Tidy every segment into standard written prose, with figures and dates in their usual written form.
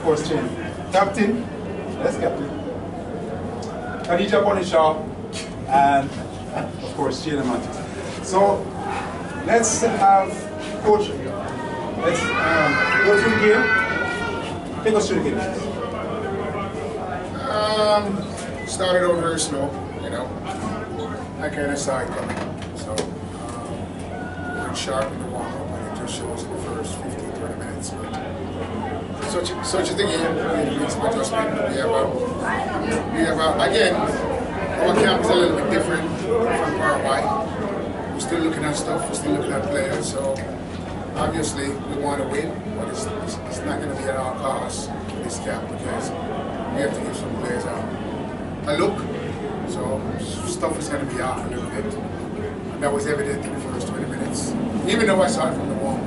course, Cheyna. Captain, yes, Captain. Khadija Bonishaw, and of course, Cheyna Matthews. So, let's have Coach, let's go through the game. Take us through the game. Started out very slow, you know. I kind of saw it coming. So, we went sharp in the warm-up, and it just shows in the first 15-20 minutes. But such a thing, we need some adjustment. We have again, our camp is a little bit different from Paraguay. We're still looking at stuff, we're still looking at players, so obviously we want to win, but it's not going to be at all costs in this camp because we have to give some players a look. So stuff is going to be off a little bit. And that was evident in the first 20 minutes, even though I saw it from the wall.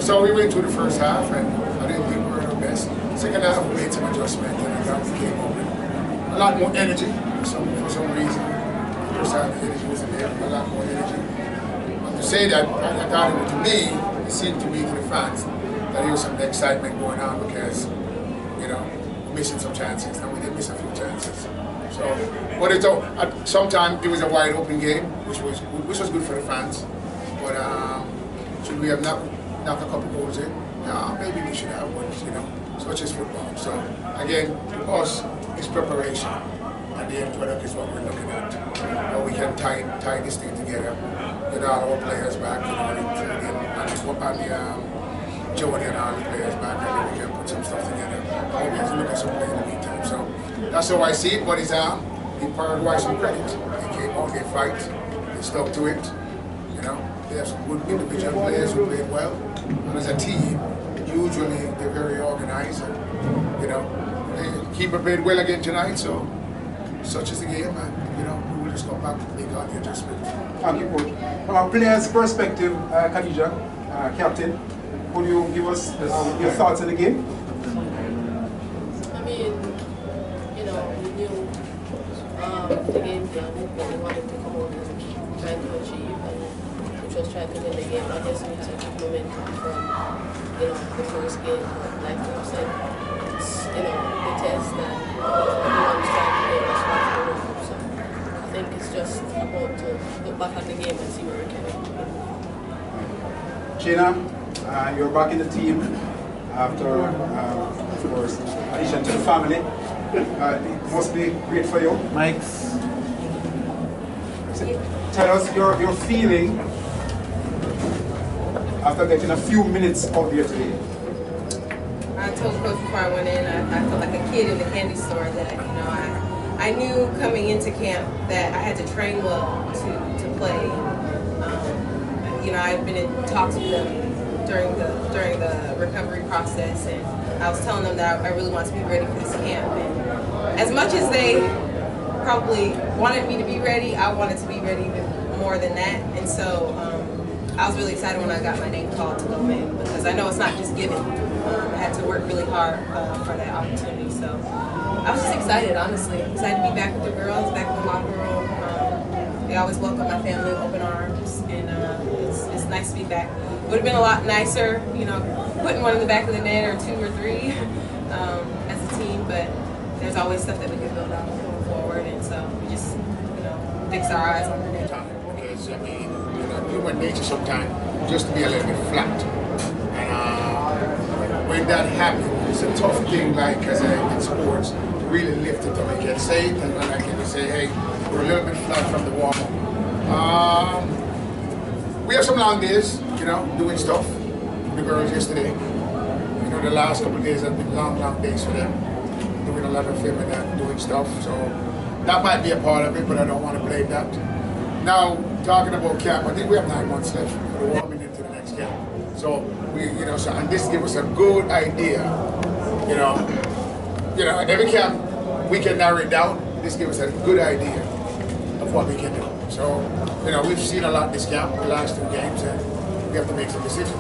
So we went through the first half and I didn't think we were at our best. Second half we made some adjustments and I thought we came up with a lot more energy for some reason. First half the energy wasn't there, a lot more energy. But to say that, I thought it to me, it seemed to me to the fans that there was some excitement going on because, you know, we're missing some chances and we did miss a few chances. So, but sometimes it was a wide open game, which was good for the fans. But should we have knocked a couple goals in? Maybe we should have, but you know, such as football. So again, to us, it's preparation, and the end product is what we're looking at. How we can tie this thing together, get all our players back, you know, including Jody and all the players back, and then we can put some stuff together. Maybe have to look at some play in the meantime. So that's how I see it. But it's in Paraguay some credit. They came out, they fight, they stuck to it. You know, they have some good individual players who played well. And as a team, usually they're very organized and, you know, they keep played well again tonight, so such is the game, and, you know, we will just come back and make all the adjustments. Thank you, Coach. From a player's perspective, Khadija, Captain, could you give us your thoughts on the game? I mean, you know, we knew the game plan, what we wanted to come out and try to achieve, and we just tried to win the game. I guess we took momentum from, you know, the first game, but like you said, it's, you know, the test that everyone's trying to play responsible. So I think it's just about to look back at the game and see where we can go. Cheyna, you're back in the team after, of course, addition to the family. It must be great for you. Mike's. Tell us your feeling after getting a few minutes out there today. I told Coach before I went in, I felt like a kid in a candy store that, you know, I knew coming into camp that I had to train well to play. You know, I've been in talks with them during the recovery process, and I was telling them that I really want to be ready for this camp. And as much as they probably wanted me to be ready, I wanted to be ready even more than that. And so I was really excited when I got my name called to go in, because I know it's not just given. I had to work really hard for that opportunity. So I was just excited, honestly. Excited to be back with the girls, back in the locker room. They always welcome my family with open arms, and it's nice to be back. Would have been a lot nicer, you know, putting one in the back of the net or 2 or 3 as a team, but there's always stuff that we can build on going forward, and so we just, you know, fix our eyes on the net. Because, I mean, you know, human nature sometimes just to be a little bit flat. And when that happens, it's a tough thing, like, as in sports, to really lift it up. You can say it, and then I can say, hey, we're a little bit flat from the warm-up. We have some long days, you know, doing stuff. The girls yesterday, you know, the last couple of days have been long days for them. Doing a lot of filming and doing stuff, so that might be a part of it, but I don't want to blame that. Now, talking about camp, I think we have 9 months left for the warming into the next camp. So we, you know, so and this gives us a good idea, you know, every camp we can narrow it down. This gives us a good idea of what we can do. So, you know, we've seen a lot this camp, the last 2 games, and we have to make some decisions.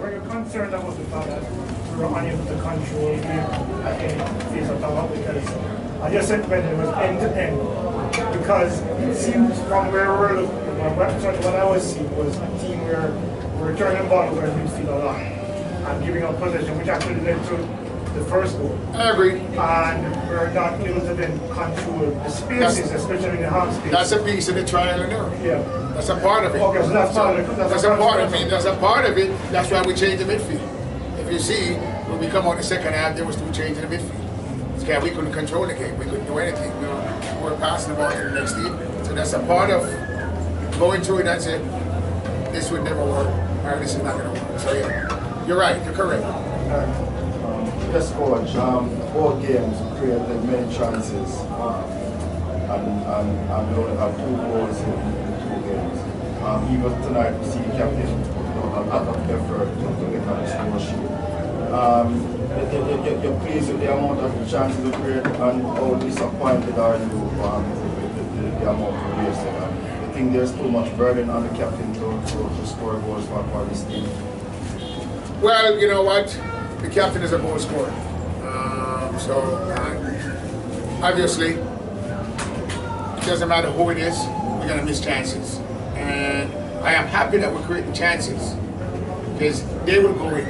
Were you concerned about the fact that we were unable to control the game at any phase of time? Because I just said when it was end to end, because it seems from where we were looking, what I was seeing was a team where we were turning the ball over in midfield a lot. and giving up possession, which actually led to the first goal. I agree. And we're not able to then control the spaces, especially in the half space. That's a piece of the trial and error. Yeah. That's a part of it. Okay, so that's part of it. That's a part of it. That's a part of it. That's why we changed the midfield. If you see, when we come on the second half, there was no change in the midfield. Yeah, we couldn't control the game. We couldn't do anything. We were passing the ball to the next team. So that's a part of going through it and say, this would never work, or this is not going to work. So yeah, you're right. You're correct. Yes, coach. Both games created many chances, and we only have 2 goals in 2 games. Even tonight, we see the captain put out a lot of effort to get on the score sheet. You're pleased with the amount of chances we create, and how disappointed are you with the amount of wasted? I think there's too much burden on the captain to score goals for this team. Well, you know what? The captain is a goal scorer. Obviously, it doesn't matter who it is, we're going to miss chances. And I am happy that we're creating chances, because they will go in.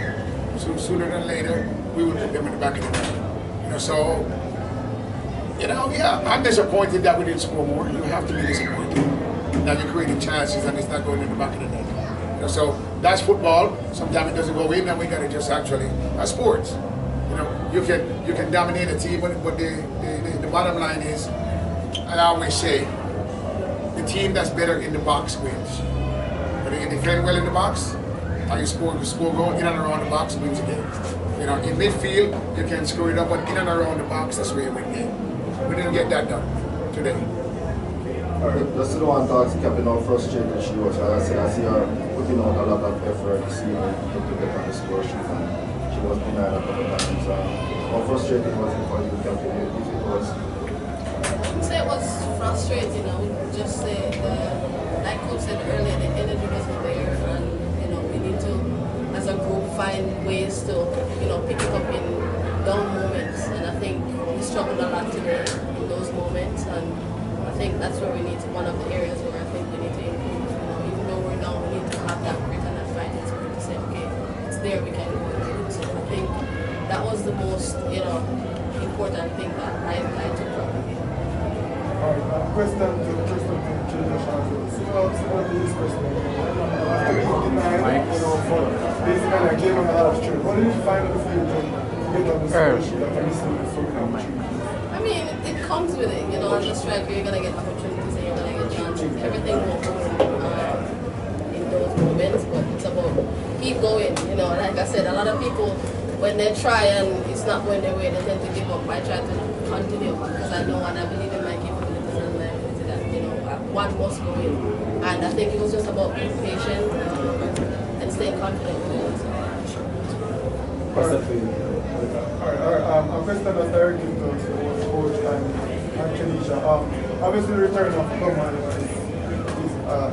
So sooner than later, we will put them in the back of the net. Yeah, I'm disappointed that we didn't score more. You have to be disappointed that you're creating chances and it's not going in the back of the net. So that's football. Sometimes it doesn't go in, and we got to just that's sports. You can dominate a team, but the bottom line is, I always say, the team that's better in the box wins. Whether you defend well in the box, or you score goal in and around the box, wins the game. In midfield, you can screw it up, but in and around the box, that's where you win the game. We didn't get that done today. Just the one thought, captain, how frustrated she was. I see her putting out a lot of effort to get on the score sheet, and she was denied a couple of times. How frustrating was it for you, captain, if it was? I wouldn't say it was frustrating. I would just say like Coach said earlier, the energy wasn't there, and we need to, as a group, find ways to pick it up in down moments. And I think we struggled a lot today in those moments, and I think that's where we need to, one of the areas where I think we need to improve. Even though we're down, we need to have that grit and that fighting spirit to say, okay, it's there, we can go and do it. So I think that was the most important thing that I took from the game. Alright, question to Cheyna. Similar to this question. After 59, for basically a game and a half straight, what did you find on the field to get on the score sheet after missing so many opportunities? I mean, it comes with it. As a striker, you're going to get opportunities and you're going to get chances. Everything will go in those moments, but it's about keep going. Like I said, a lot of people, when they try and it's not going their way, they tend to give up. I try to continue because I know and I believe in my capabilities and my ability that, one must go in. And I think it was just about being patient and staying confident with it. Alright, a question that's directly to Coach and Khadija. Obviously, the return of Lorne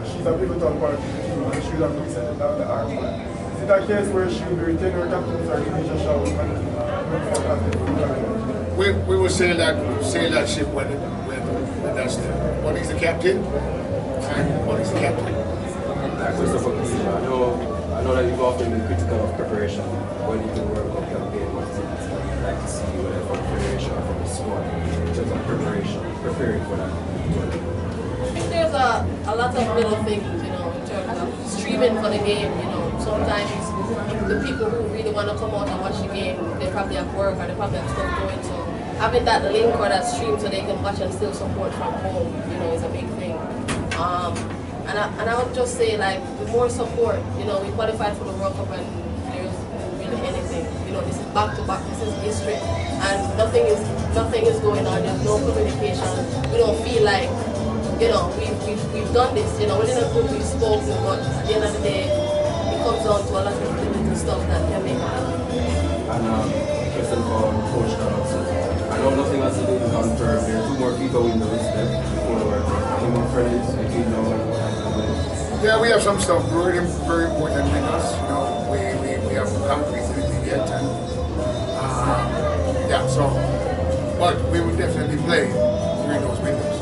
she's a pivotal part of the team, and she would have recently down the arm. Is it a case where she will be retaining her captaincy, or Khadija shall continue? We will sail that ship when that's there. One is the captain, and one is the captain. First of all, I know that you've often been critical of preparation. When you do World Cup campaign, what is it you'd like to see, whether from preparation or from the squad, in terms of preparing for that? I think there's a lot of little things, in terms of streaming for the game. Sometimes the people who really want to come out and watch the game, they probably have work or they probably have stuff going. So having that link or that stream so they can watch and still support from home, is a big thing. And I would just say, the more support, we qualified for the World Cup and there's really anything. This is back to back, this is history, and nothing is going on. There's no communication. We don't feel like, we've done this. Within a group we've spoken, but at the end of the day, it comes down to a lot of little stuff that can make it happen. And question for Coach Donaldson. I know nothing has been confirmed. There are 2 more FIFA windows left before the World Cup. Any more friendlies between now and yeah, we have some stuff very important windows. We haven't completed anything yet, and but we will definitely play during those windows.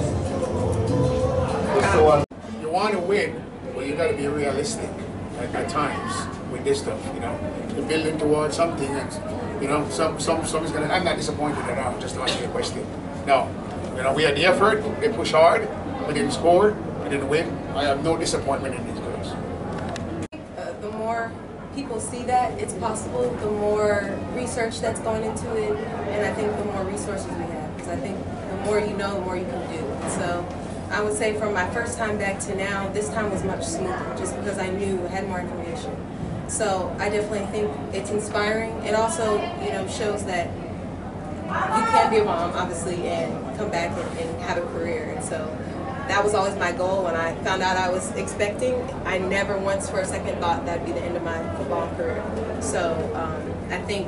You want to win, well, you got to be realistic at times. with this stuff, you know. They're building towards something, and you know, some is gonna. I'm not disappointed at all. Just to answer your question. No, you know, we had the effort. They push hard. We didn't score. We didn't win. I have no disappointment in these girls. The more people see that it's possible, the more research that's going into it, and I think the more resources we have. Because I think the more you know, the more you can do. So I would say from my first time back to now, this time was much smoother, just because I knew I had more information. So I definitely think it's inspiring. It also, you know, shows that you can be a mom, obviously, and come back and have a career. And so that was always my goal. When I found out I was expecting, I never once for a second thought that'd be the end of my football career. So I think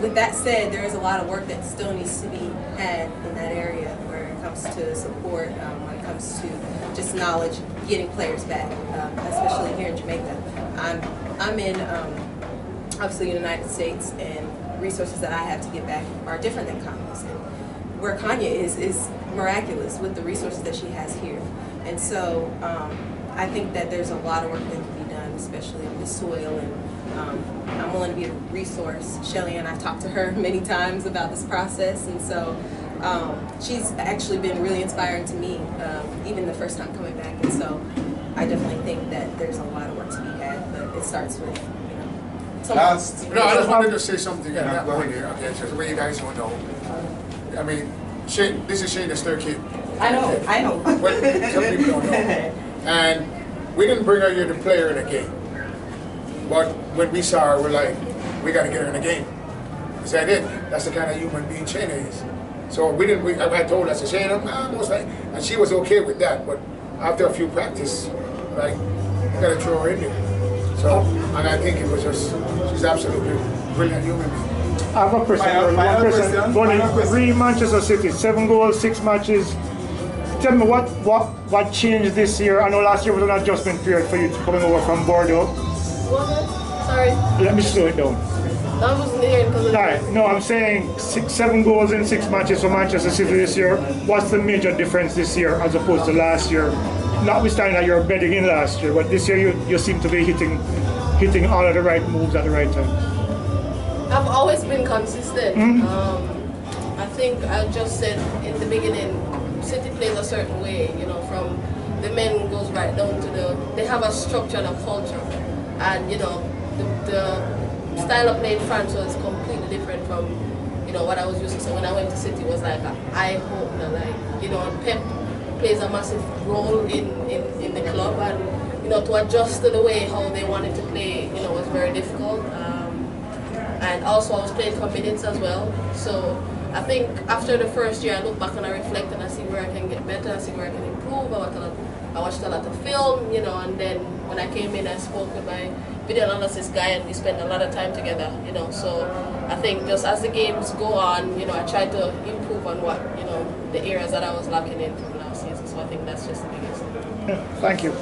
with that said, there is a lot of work that still needs to be had in that area where it comes to support, when it comes to just knowledge, getting players back, especially here in Jamaica. I'm in, obviously, the United States, and resources that I have to get back are different than Kanye's. And where Kanye is miraculous with the resources that she has here. And so I think that there's a lot of work that can be done, especially on the soil, and I'm willing to be a resource. Shelly and I talked to her many times about this process, and so she's actually been really inspiring to me, even the first time coming back. And so I definitely think that there's a lot of work to be had, but it starts with, you know, No, I just wanted to say something at that point here, okay, just so you guys don't know. I mean, this is Cheyna's third kid. I know. But some people don't know. And we didn't bring her here to play her in a game. But when we saw her, we're like, we got to get her in a game. Is that it? That's the kind of human being Cheyna is. So I told her, I said, Cheyna, almost like, and she was okay with that. But after a few practice, like, you got to throw her in there. So, and I think it was just, she's absolutely brilliant human being. I have a question. One question. 3 Manchester City, 7 goals, 6 matches. Tell me what changed this year? I know last year was an adjustment period for you coming over from Bordeaux. Sorry. Let me slow it down. I wasn't here because of Alright, no, I'm saying 7 goals in 6 matches for Manchester City this year. What's the major difference this year as opposed to last year? Notwithstanding that you're bedding in last year, but this year you seem to be hitting all of the right moves at the right time. I've always been consistent. I think I just said in the beginning, City plays a certain way, you know, from the men goes right down to they have a structure and a culture. And, you know, the style of play in France was completely different from, you know, what I was used to. So when I went to City, it was like an eye-opener, like, you know, Pep plays a massive role in the club, and, you know, to adjust to the way how they wanted to play, you know, was very difficult. And also I was playing for minutes as well. So I think after the first year, I look back and I reflect and I see where I can get better, I see where I can improve. I watched a lot of film, you know, and then when I came in, I spoke with my video analysis guy, and we spent a lot of time together, you know. So I think just as the games go on, you know, I try to improve on what, you know, the areas that I was lacking in from last season. So I think that's just the biggest thing. Thank you.